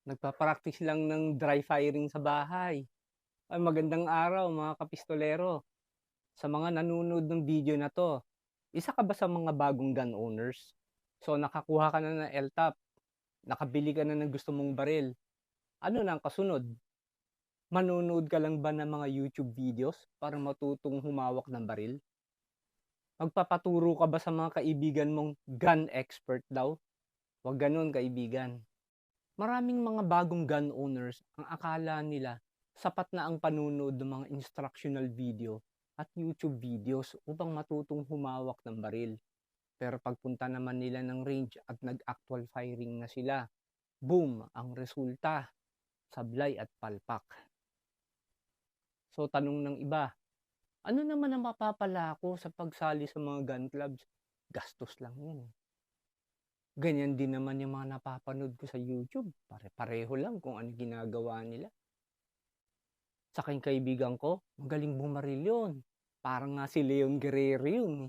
Nagpa-practice lang ng dry firing sa bahay. Ay, magandang araw mga kapistolero. Sa mga nanonood ng video na to, isa ka ba sa mga bagong gun owners? So nakakuha ka na ng LTAP, nakabili ka na ng gusto mong baril. Ano na ang kasunod? Manonood ka lang ba ng mga YouTube videos para matutong humawak ng baril? Magpapaturo ka ba sa mga kaibigan mong gun expert daw? Huwag ganun, kaibigan. Maraming mga bagong gun owners ang akala nila sapat na ang panunood ng mga instructional video at YouTube videos upang matutong humawak ng baril. Pero pagpunta naman nila ng range at nag-actual firing na sila, boom, ang resulta, sablay at palpak. So tanong ng iba, ano naman ang mapapala ko sa pagsali sa mga gun clubs? Gastos lang yun. Ganyan din naman yung mga napapanood ko sa YouTube. Pare-pareho lang kung ano ginagawa nila. Sa aking kaibigan ko, magaling bumaril yun. Parang nga si Leon Guerrero yun.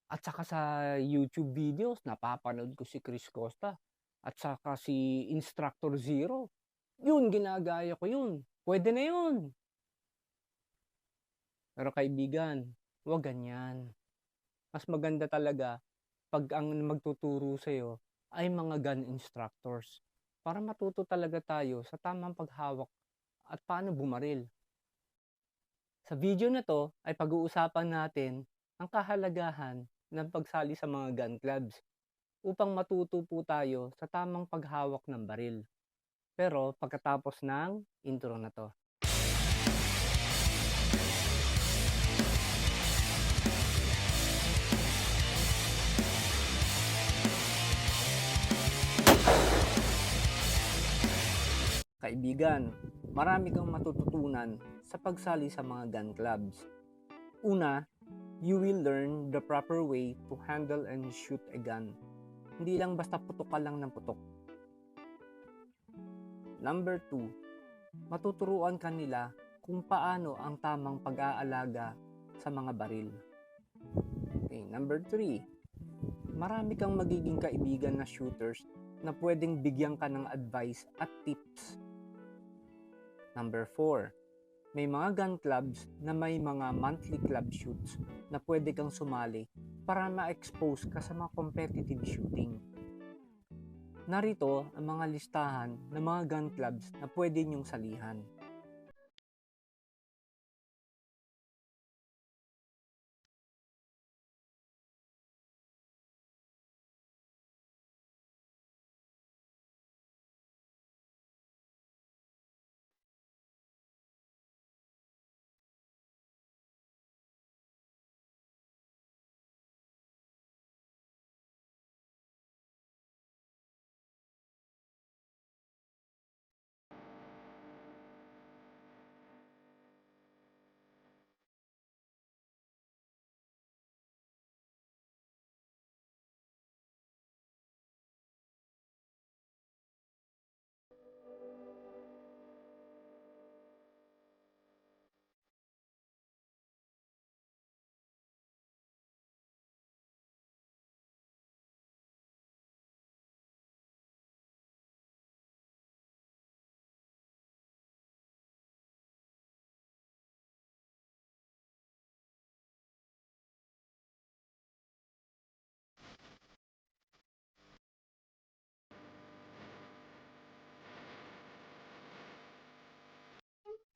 At saka sa YouTube videos, napapanood ko si Chris Costa. At saka si Instructor Zero. Yun, ginagaya ko yun. Pwede na yun. Pero kaibigan, huwag ganyan. Mas maganda talaga pag ang magtuturo sa'yo ay mga gun instructors para matuto talaga tayo sa tamang paghawak at paano bumaril. Sa video na to ay pag-uusapan natin ang kahalagahan ng pagsali sa mga gun clubs upang matuto po tayo sa tamang paghawak ng baril. Pero pagkatapos ng intro na to. Kaibigan, marami kang matututunan sa pagsali sa mga gun clubs. Una, you will learn the proper way to handle and shoot a gun. Hindi lang basta putok ka lang ng putok. Number 2, matuturuan ka nila kung paano ang tamang pag-aalaga sa mga baril. Okay, number 3, marami kang magiging kaibigan na shooters na pwedeng bigyan ka ng advice at tips. Number 4, may mga gun clubs na may mga monthly club shoots na pwede kang sumali para ma-expose ka sa mga competitive shooting. Narito ang mga listahan ng mga gun clubs na pwede niyong salihan.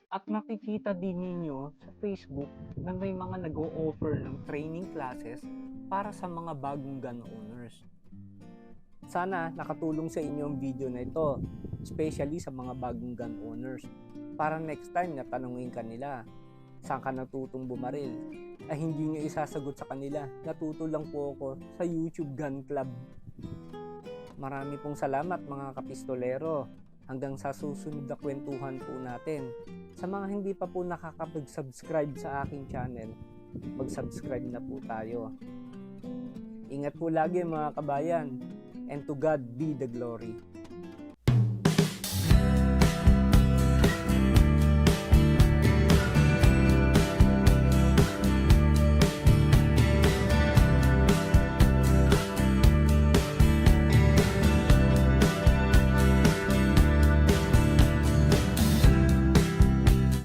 At makikita din ninyo sa Facebook na may mga nag-o-offer ng training classes para sa mga bagong gun owners. Sana nakatulong sa inyo ang video na ito, especially sa mga bagong gun owners. Para next time na tanungin kanila, saan ka natutong bumaril? Ay hindi nyo isasagot sa kanila, natuto lang po ako sa YouTube Gun Club. Marami pong salamat mga kapistolero. Hanggang sa susunod na kwentuhan po natin. Sa mga hindi pa po nakakapag-subscribe sa aking channel, mag-subscribe na po tayo. Ingat po lagi mga kabayan, and to God be the glory.